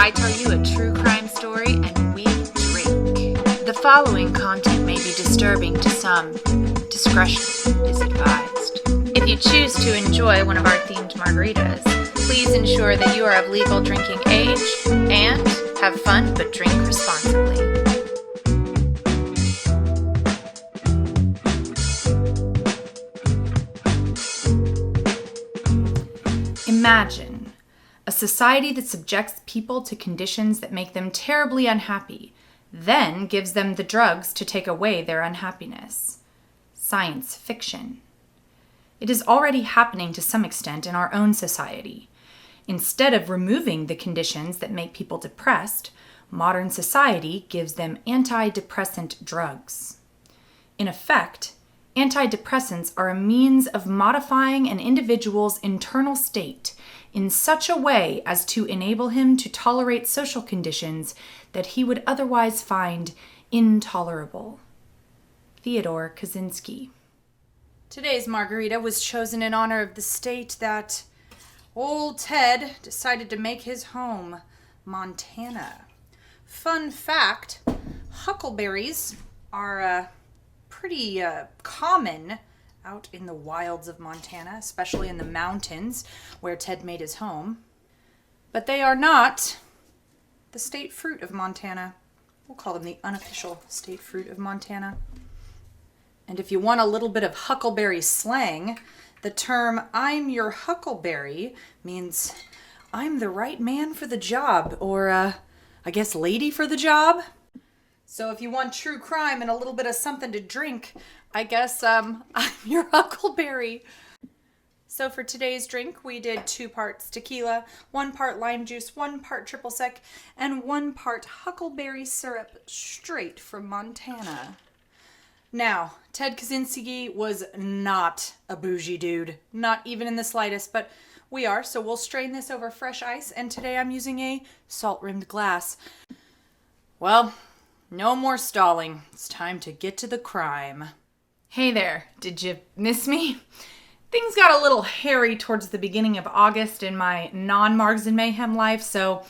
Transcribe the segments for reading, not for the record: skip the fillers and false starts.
I tell you a true crime story and we drink. The following content may be disturbing to some. Discretion is advised. If you choose to enjoy one of our themed margaritas, please ensure that you are of legal drinking age and have fun but drink responsibly. Imagine a society that subjects people to conditions that make them terribly unhappy, then gives them the drugs to take away their unhappiness. Science fiction. It is already happening to some extent in our own society. Instead of removing the conditions that make people depressed, modern society gives them antidepressant drugs. In effect, antidepressants are a means of modifying an individual's internal state in such a way as to enable him to tolerate social conditions that he would otherwise find intolerable. Theodore Kaczynski. Today's margarita was chosen in honor of the state that old Ted decided to make his home, Montana. Fun fact, huckleberries are pretty common out in the wilds of Montana, especially in the mountains where Ted made his home. But they are not the state fruit of Montana. We'll call them the unofficial state fruit of Montana. And if you want a little bit of huckleberry slang, the term "I'm your huckleberry" means I'm the right man for the job, or I guess lady for the job. So if you want true crime and a little bit of something to drink, I guess I'm your huckleberry. So for today's drink, we did 2 parts tequila, 1 part lime juice, 1 part triple sec, and 1 part huckleberry syrup straight from Montana. Now, Ted Kaczynski was not a bougie dude, not even in the slightest, but we are, so we'll strain this over fresh ice, and today I'm using a salt-rimmed glass. Well, no more stalling. It's time to get to the crime. Hey there, did you miss me? Things got a little hairy towards the beginning of August in my non-Margs and Mayhem life, so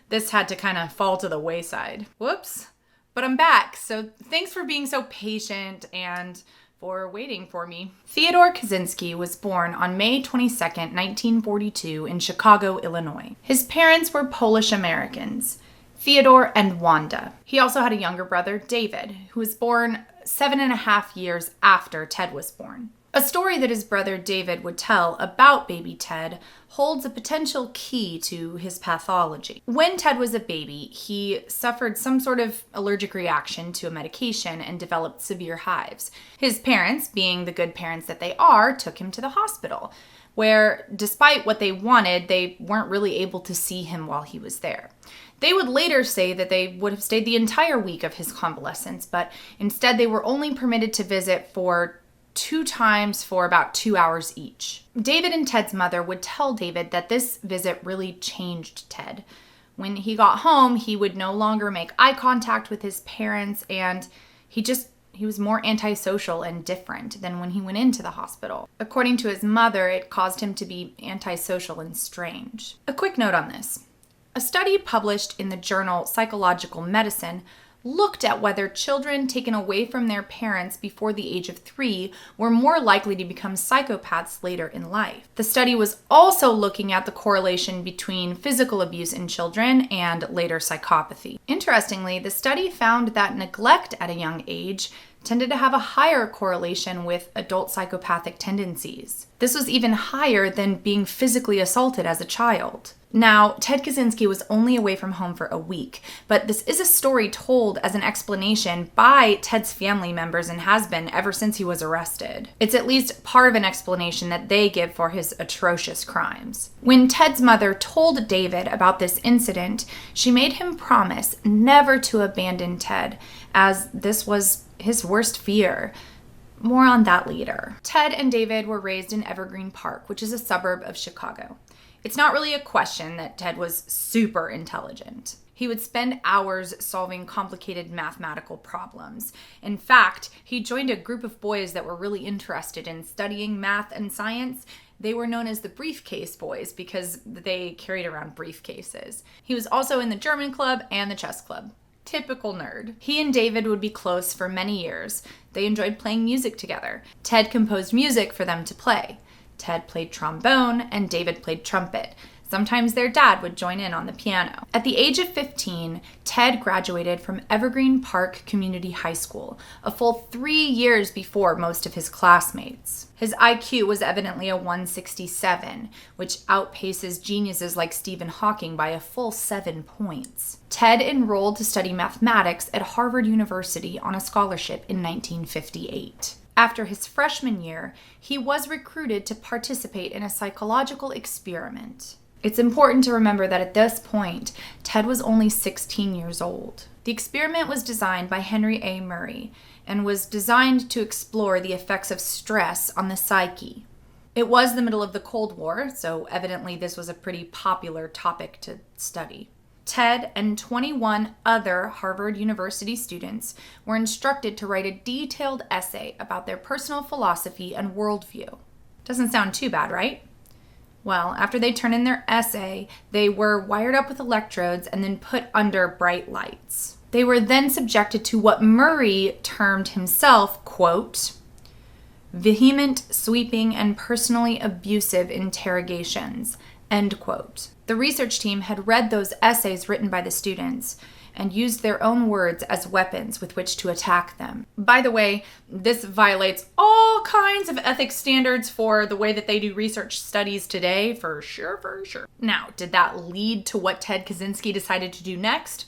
this had to kind of fall to the wayside. Whoops. But I'm back, so thanks for being so patient and for waiting for me. Theodore Kaczynski was born on May 22nd, 1942 in Chicago, Illinois. His parents were Polish Americans, Theodore and Wanda. He also had a younger brother, David, who was born 7.5 years after Ted was born. A story that his brother David would tell about baby Ted holds a potential key to his pathology. When Ted was a baby, he suffered some sort of allergic reaction to a medication and developed severe hives. His parents, being the good parents that they are, took him to the hospital, where despite what they wanted, they weren't really able to see him while he was there. They would later say that they would have stayed the entire week of his convalescence, but instead they were only permitted to visit for 2 times for about 2 hours each. David and Ted's mother would tell David that this visit really changed Ted. When he got home, he would no longer make eye contact with his parents, and he was more antisocial and different than when he went into the hospital. According to his mother, it caused him to be antisocial and strange. A quick note on this. A study published in the journal Psychological Medicine looked at whether children taken away from their parents before the age of 3 were more likely to become psychopaths later in life. The study was also looking at the correlation between physical abuse in children and later psychopathy. Interestingly, the study found that neglect at a young age tended to have a higher correlation with adult psychopathic tendencies. This was even higher than being physically assaulted as a child. Now, Ted Kaczynski was only away from home for a week, but this is a story told as an explanation by Ted's family members and has been ever since he was arrested. It's at least part of an explanation that they give for his atrocious crimes. When Ted's mother told David about this incident, she made him promise never to abandon Ted, as this was his worst fear. More on that later. Ted and David were raised in Evergreen Park, which is a suburb of Chicago. It's not really a question that Ted was super intelligent. He would spend hours solving complicated mathematical problems. In fact, he joined a group of boys that were really interested in studying math and science, They were known as the Briefcase Boys because they carried around briefcases. He was also in the German club and the chess club. Typical nerd. He and David would be close for many years. They enjoyed playing music together. Ted composed music for them to play. Ted played trombone and David played trumpet. Sometimes their dad would join in on the piano. At the age of 15, Ted graduated from Evergreen Park Community High School, a full 3 years before most of his classmates. His IQ was evidently a 167, which outpaces geniuses like Stephen Hawking by a full 7 points. Ted enrolled to study mathematics at Harvard University on a scholarship in 1958. After his freshman year, he was recruited to participate in a psychological experiment. It's important to remember that at this point, Ted was only 16 years old. The experiment was designed by Henry A. Murray and was designed to explore the effects of stress on the psyche. It was the middle of the Cold War, so evidently this was a pretty popular topic to study. Ted and 21 other Harvard University students were instructed to write a detailed essay about their personal philosophy and worldview. Doesn't sound too bad, right? Well, after they turned in their essay, they were wired up with electrodes and then put under bright lights. They were then subjected to what Murray termed himself, quote, vehement, sweeping, and personally abusive interrogations, end quote. The research team had read those essays written by the students and used their own words as weapons with which to attack them. By the way, this violates all kinds of ethics standards for the way that they do research studies today, for sure. Now, did that lead to what Ted Kaczynski decided to do next?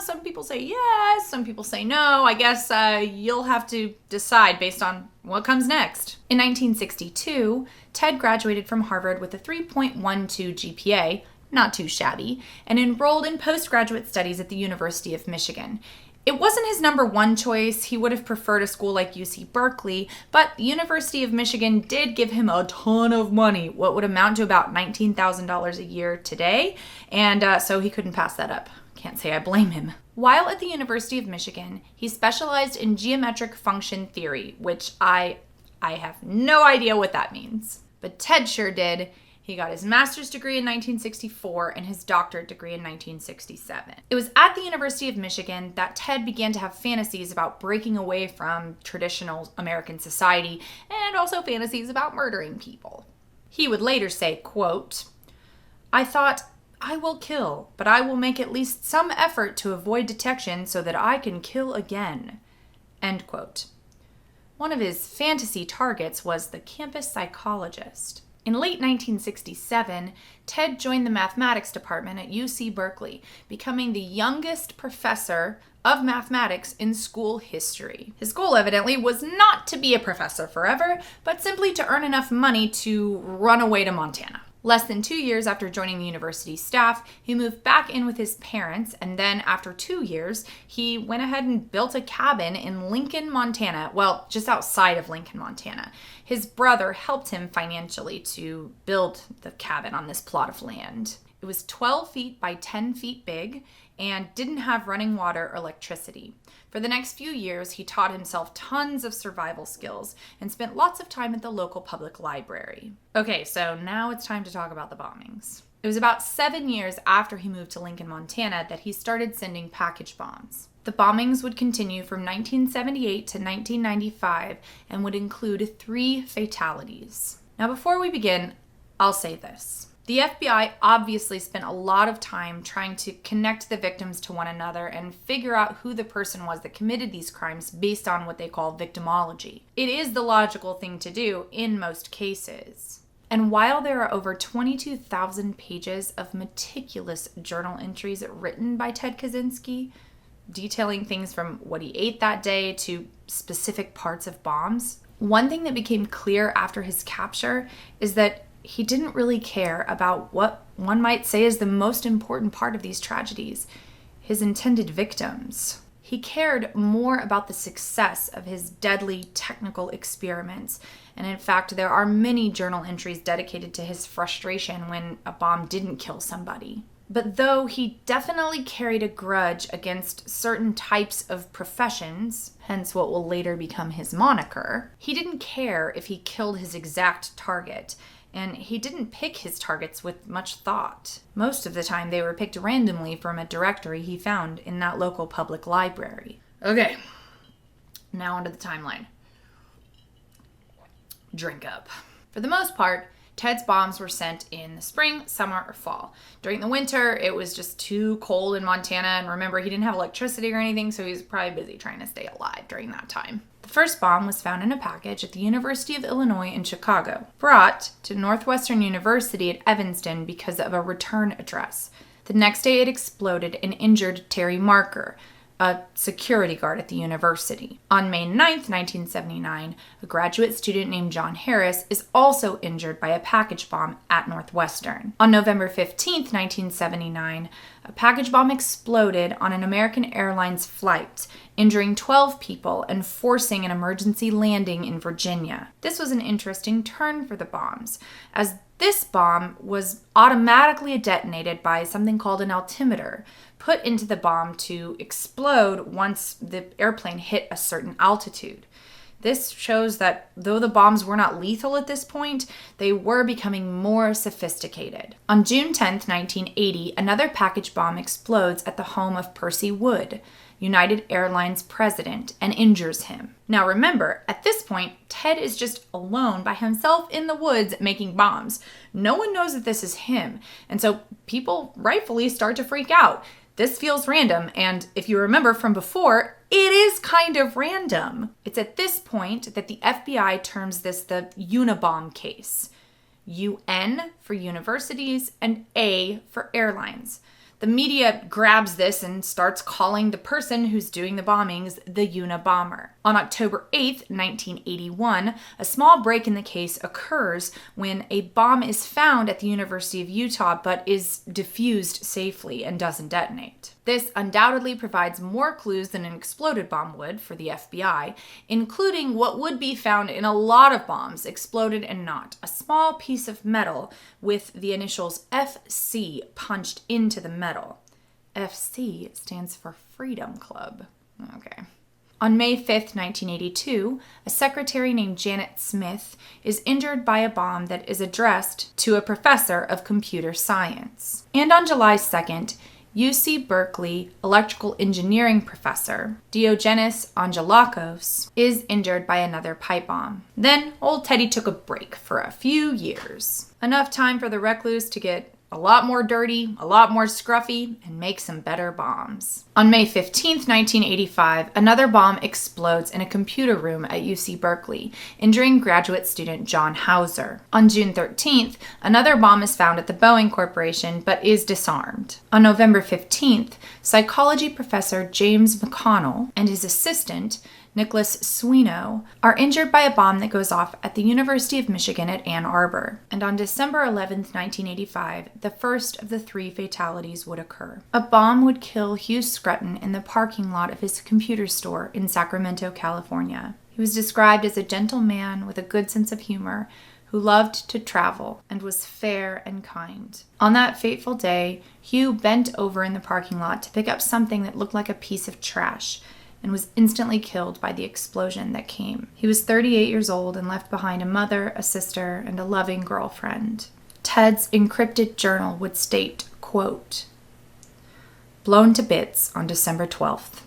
Some people say yes, some people say no. I guess you'll have to decide based on what comes next. In 1962, Ted graduated from Harvard with a 3.12 GPA, not too shabby, and enrolled in postgraduate studies at the University of Michigan. It wasn't his number one choice. He would have preferred a school like UC Berkeley, but the University of Michigan did give him a ton of money, what would amount to about $19,000 a year today, and so he couldn't pass that up. Can't say I blame him. While at the University of Michigan, he specialized in geometric function theory, which I have no idea what that means. But Ted sure did. He got his master's degree in 1964 and his doctorate degree in 1967. It was at the University of Michigan that Ted began to have fantasies about breaking away from traditional American society and also fantasies about murdering people. He would later say, quote, I thought, I will kill, but I will make at least some effort to avoid detection so that I can kill again. End quote. One of his fantasy targets was the campus psychologist. In late 1967, Ted joined the mathematics department at UC Berkeley, becoming the youngest professor of mathematics in school history. His goal evidently was not to be a professor forever, but simply to earn enough money to run away to Montana. Less than 2 years after joining the university staff, he moved back in with his parents, and then after 2 years, he went ahead and built a cabin in Lincoln, Montana. Well, just outside of Lincoln, Montana. His brother helped him financially to build the cabin on this plot of land. It was 12 feet by 10 feet big and didn't have running water or electricity. For the next few years, he taught himself tons of survival skills and spent lots of time at the local public library. Okay, so now it's time to talk about the bombings. It was about 7 years after he moved to Lincoln, Montana, that he started sending package bombs. The bombings would continue from 1978 to 1995 and would include 3 fatalities. Now, before we begin, I'll say this. The FBI obviously spent a lot of time trying to connect the victims to one another and figure out who the person was that committed these crimes based on what they call victimology. It is the logical thing to do in most cases. And while there are over 22,000 pages of meticulous journal entries written by Ted Kaczynski, detailing things from what he ate that day to specific parts of bombs, one thing that became clear after his capture is that he didn't really care about what one might say is the most important part of these tragedies, his intended victims. He cared more about the success of his deadly technical experiments, and in fact, there are many journal entries dedicated to his frustration when a bomb didn't kill somebody. But though he definitely carried a grudge against certain types of professions, hence what will later become his moniker, he didn't care if he killed his exact target. and he didn't pick his targets with much thought. Most of the time, they were picked randomly from a directory he found in that local public library. Okay, now onto the timeline. Drink up. For the most part, Ted's bombs were sent in the spring, summer, or fall. During the winter, it was just too cold in Montana, and remember, he didn't have electricity or anything, so he was probably busy trying to stay alive during that time. The first bomb was found in a package at the University of Illinois in Chicago, brought to Northwestern University at Evanston because of a return address. The next day, it exploded and injured Terry Marker, a security guard at the university. On May 9th, 1979, a graduate student named John Harris is also injured by a package bomb at Northwestern. On November 15th, 1979, a package bomb exploded on an American Airlines flight, injuring 12 people and forcing an emergency landing in Virginia. This was an interesting turn for the bombs, as this bomb was automatically detonated by something called an altimeter, put into the bomb to explode once the airplane hit a certain altitude. This shows that though the bombs were not lethal at this point, they were becoming more sophisticated. On June 10th, 1980, another package bomb explodes at the home of Percy Wood, United Airlines president, and injures him. Now remember, at this point, Ted is just alone by himself in the woods making bombs. No one knows that this is him, and so people rightfully start to freak out. This feels random, and if you remember from before, it is kind of random. It's at this point that the FBI terms this the Unabomb case. UN for universities and A for airlines. The media grabs this and starts calling the person who's doing the bombings the Unabomber. On October 8th, 1981, a small break in the case occurs when a bomb is found at the University of Utah but is diffused safely and doesn't detonate. This undoubtedly provides more clues than an exploded bomb would for the FBI, including what would be found in a lot of bombs, exploded and not: a small piece of metal with the initials FC punched into the metal. FC stands for Freedom Club. Okay. On May 5th, 1982, a secretary named Janet Smith is injured by a bomb that is addressed to a professor of computer science. And on July 2nd, UC Berkeley electrical engineering professor Diogenes Angelakos is injured by another pipe bomb. Then old Teddy took a break for a few years. Enough time for the recluse to get a lot more dirty, a lot more scruffy, and make some better bombs. On May 15th, 1985, another bomb explodes in a computer room at UC Berkeley, injuring graduate student John Hauser. On June 13th, another bomb is found at the Boeing Corporation but is disarmed. On November 15th, psychology professor James McConnell and his assistant, Nicholas Swino, are injured by a bomb that goes off at the University of Michigan at Ann Arbor. And on December 11th, 1985, the first of the 3 fatalities would occur. A bomb would kill Hugh Scruton in the parking lot of his computer store in Sacramento, California. He was described as a gentle man with a good sense of humor who loved to travel and was fair and kind. On that fateful day, Hugh bent over in the parking lot to pick up something that looked like a piece of trash, and was instantly killed by the explosion that came. He was 38 years old and left behind a mother, a sister, and a loving girlfriend. Ted's encrypted journal would state, quote, "Blown to bits on December 12th.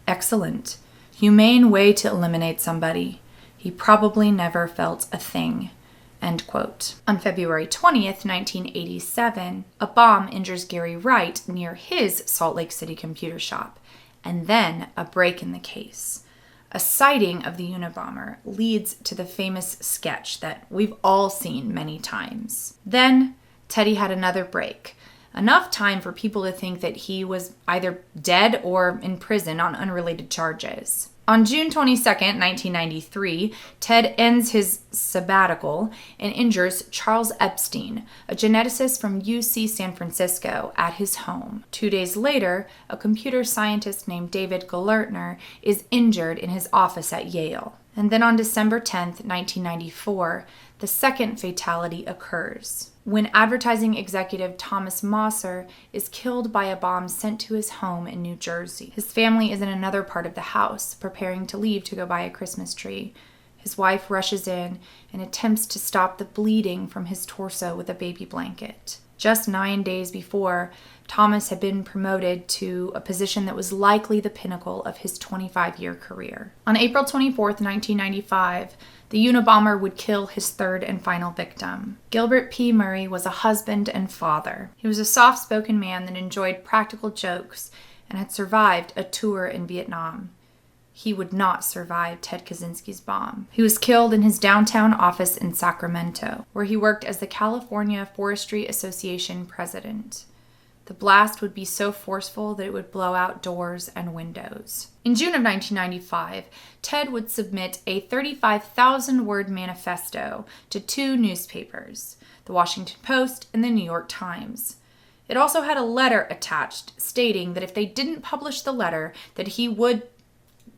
Excellent. Humane way to eliminate somebody. He probably never felt a thing." End quote. On February 20th, 1987, a bomb injures Gary Wright near his Salt Lake City computer shop. And then a break in the case. A sighting of the Unabomber leads to the famous sketch that we've all seen many times. Then Teddy had another break. Enough time for people to think that he was either dead or in prison on unrelated charges. On June 22nd, 1993, Ted ends his sabbatical and injures Charles Epstein, a geneticist from UC San Francisco, at his home. 2 days later, a computer scientist named David Gelernter is injured in his office at Yale. And then on December 10th, 1994, the second fatality occurs, when advertising executive Thomas Mosser is killed by a bomb sent to his home in New Jersey. His family is in another part of the house, preparing to leave to go buy a Christmas tree. His wife rushes in and attempts to stop the bleeding from his torso with a baby blanket. Just 9 days before, Thomas had been promoted to a position that was likely the pinnacle of his 25-year career. On April 24th, 1995, the Unabomber would kill his third and final victim. Gilbert P. Murray was a husband and father. He was a soft-spoken man that enjoyed practical jokes and had survived a tour in Vietnam. He would not survive Ted Kaczynski's bomb. He was killed in his downtown office in Sacramento, where he worked as the California Forestry Association president. The blast would be so forceful that it would blow out doors and windows. In June of 1995, Ted would submit a 35,000-word manifesto to 2 newspapers, the Washington Post and the New York Times. It also had a letter attached stating that if they didn't publish the letter, that he would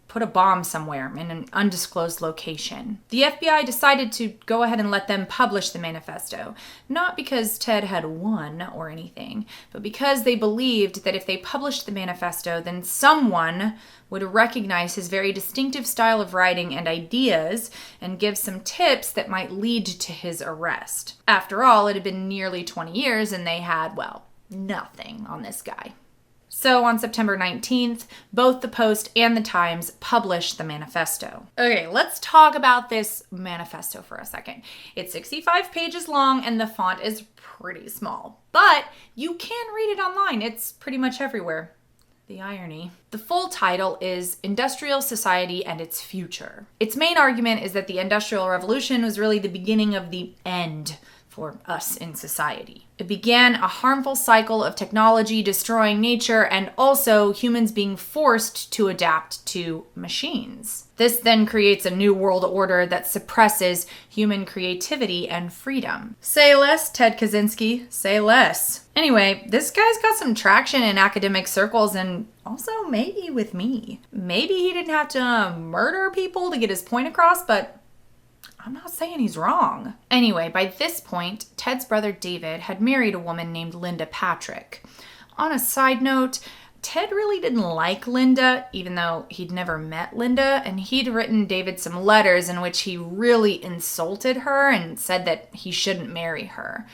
put a bomb somewhere in an undisclosed location. The FBI decided to go ahead and let them publish the manifesto, not because Ted had won or anything, but because they believed that if they published the manifesto, then someone would recognize his very distinctive style of writing and ideas and give some tips that might lead to his arrest. After all, it had been nearly 20 years and they had, well, nothing on this guy. So on September 19th, both the Post and the Times published the manifesto. Okay, let's talk about this manifesto for a second. It's 65 pages long and the font is pretty small, but you can read it online. It's pretty much everywhere. The irony. The full title is Industrial Society and Its Future. Its main argument is that the Industrial Revolution was really the beginning of the end for us in society. It began a harmful cycle of technology destroying nature and also humans being forced to adapt to machines. This then creates a new world order that suppresses human creativity and freedom. Say less, Ted Kaczynski, say less. Anyway, this guy's got some traction in academic circles and also maybe with me. Maybe he didn't have to murder people to get his point across, but I'm not saying he's wrong. Anyway, by this point, Ted's brother David had married a woman named Linda Patrick. On a side note, Ted really didn't like Linda, even though he'd never met Linda, and he'd written David some letters in which he really insulted her and said that he shouldn't marry her.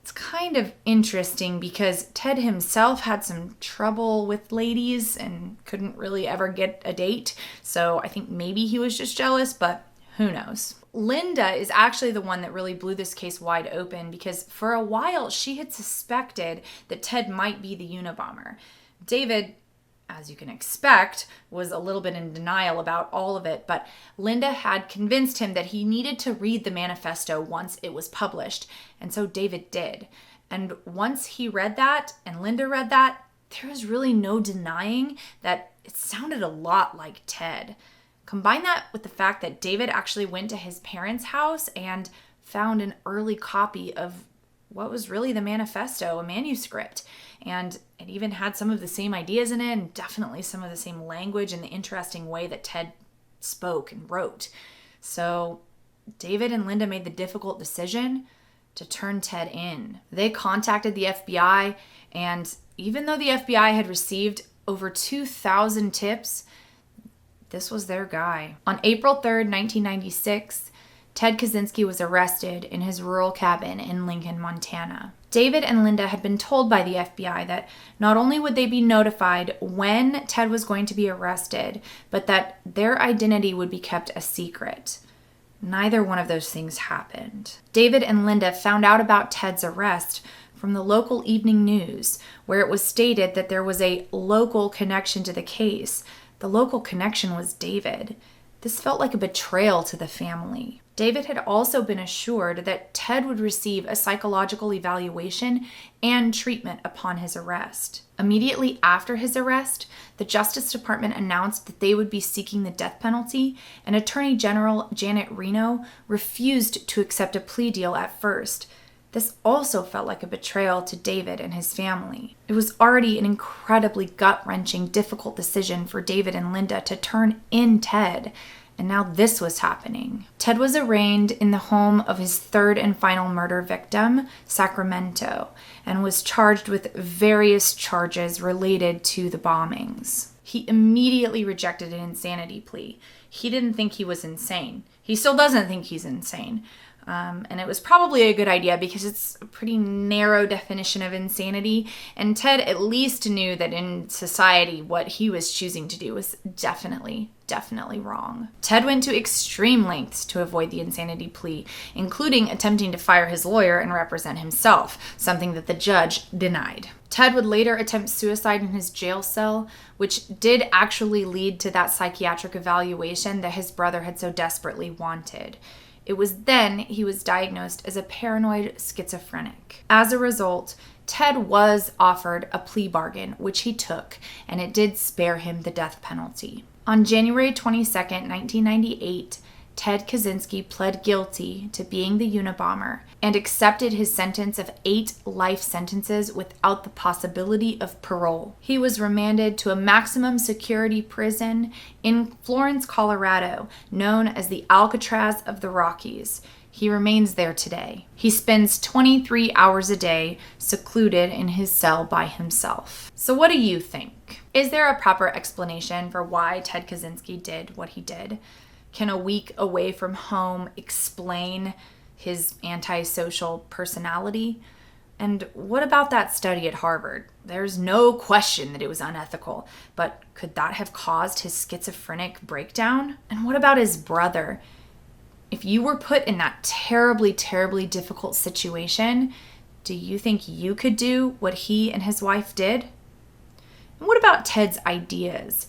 It's kind of interesting because Ted himself had some trouble with ladies and couldn't really ever get a date, so I think maybe he was just jealous, but who knows? Linda is actually the one that really blew this case wide open because for a while she had suspected that Ted might be the Unabomber. David, as you can expect, was a little bit in denial about all of it, but Linda had convinced him that he needed to read the manifesto once it was published, and so David did. And once he read that and Linda read that, there was really no denying that it sounded a lot like Ted. Combine that with the fact that David actually went to his parents' house and found an early copy of what was really the manifesto, a manuscript. And it even had some of the same ideas in it and definitely some of the same language and the interesting way that Ted spoke and wrote. So David and Linda made the difficult decision to turn Ted in. They contacted the FBI, and even though the FBI had received over 2,000 tips, this was their guy. On April 3rd, 1996, Ted Kaczynski was arrested in his rural cabin in Lincoln, Montana. David and Linda had been told by the FBI that not only would they be notified when Ted was going to be arrested, but that their identity would be kept a secret. Neither one of those things happened. David and Linda found out about Ted's arrest from the local evening news, where it was stated that there was a local connection to the case. The local connection was David. This felt like a betrayal to the family. David had also been assured that Ted would receive a psychological evaluation and treatment upon his arrest. Immediately after his arrest, the Justice Department announced that they would be seeking the death penalty, and Attorney General Janet Reno refused to accept a plea deal at first. This also felt like a betrayal to David and his family. It was already an incredibly gut-wrenching, difficult decision for David and Linda to turn in Ted, and now this was happening. Ted was arraigned in the home of his third and final murder victim, Sacramento, and was charged with various charges related to the bombings. he immediately rejected an insanity plea. He didn't think he was insane. He still doesn't think he's insane. And it was probably a good idea because it's a pretty narrow definition of insanity. And Ted at least knew that in society, what he was choosing to do was definitely wrong. Ted went to extreme lengths to avoid the insanity plea, including attempting to fire his lawyer and represent himself, something that the judge denied. Ted would later attempt suicide in his jail cell, which did actually lead to that psychiatric evaluation that his brother had so desperately wanted. It was then he was diagnosed as a paranoid schizophrenic. As a result, Ted was offered a plea bargain, which he took, and it did spare him the death penalty. On January 22nd, 1998, Ted Kaczynski pled guilty to being the Unabomber and accepted his sentence of 8 life sentences without the possibility of parole. He was remanded to a maximum security prison in Florence, Colorado, known as the Alcatraz of the Rockies. He remains there today. He spends 23 hours a day secluded in his cell by himself. So what do you think? Is there a proper explanation for why Ted Kaczynski did what he did? Can a week away from home explain his antisocial personality? And what about that study at Harvard? There's no question that it was unethical, but could that have caused his schizophrenic breakdown? And what about his brother? If you were put in that terribly difficult situation, do you think you could do what he and his wife did? And what about Ted's ideas?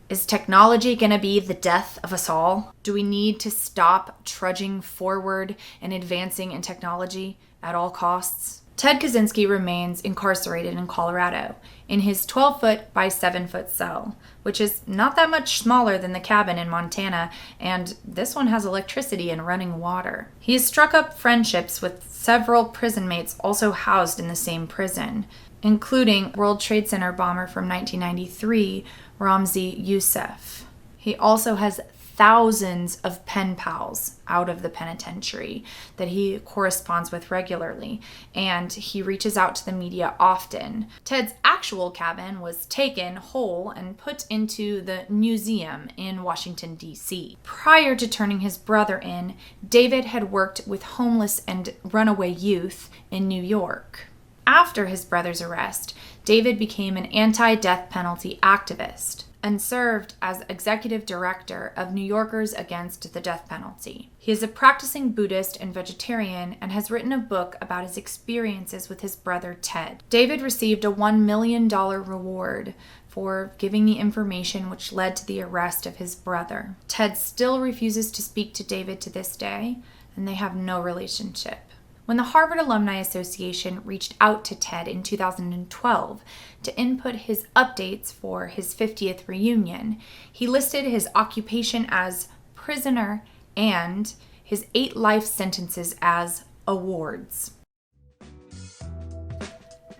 Is technology going to be the death of us all? Do we need to stop trudging forward and advancing in technology at all costs? Ted Kaczynski remains incarcerated in Colorado in his 12-foot by 7-foot cell, which is not that much smaller than the cabin in Montana, and this one has electricity and running water. He has struck up friendships with several prison mates also housed in the same prison, including World Trade Center bomber from 1993, Ramzi Youssef. He also has thousands of pen pals out of the penitentiary that he corresponds with regularly, and he reaches out to the media often. Ted's actual cabin was taken whole and put into the museum in Washington, D.C. Prior to turning his brother in, David had worked with homeless and runaway youth in New York. After his brother's arrest, David became an anti-death penalty activist and served as executive director of New Yorkers Against the Death Penalty. He is a practicing Buddhist and vegetarian and has written a book about his experiences with his brother Ted. David received a $1 million reward for giving the information which led to the arrest of his brother. Ted still refuses to speak to David to this day, and they have no relationship. When the Harvard Alumni Association reached out to Ted in 2012 to input his updates for his 50th reunion, he listed his occupation as prisoner and his 8 life sentences as awards.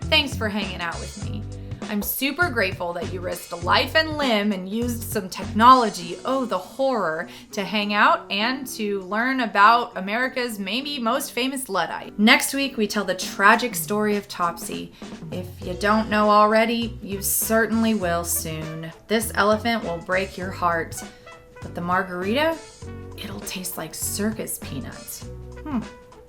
Thanks for hanging out with me. I'm super grateful that you risked a life and limb and used some technology, oh the horror, to hang out and to learn about America's maybe most famous Luddite. Next week we tell the tragic story of Topsy. If you don't know already, you certainly will soon. This elephant will break your heart, but the margarita, it'll taste like circus peanuts.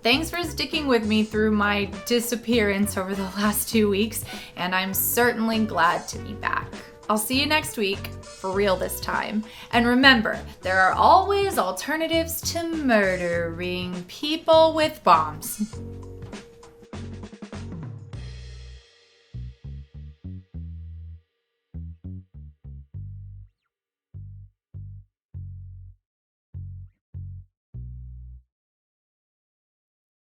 Thanks for sticking with me through my disappearance over the last 2 weeks, and I'm certainly glad to be back. I'll see you next week, for real this time. And remember, there are always alternatives to murdering people with bombs.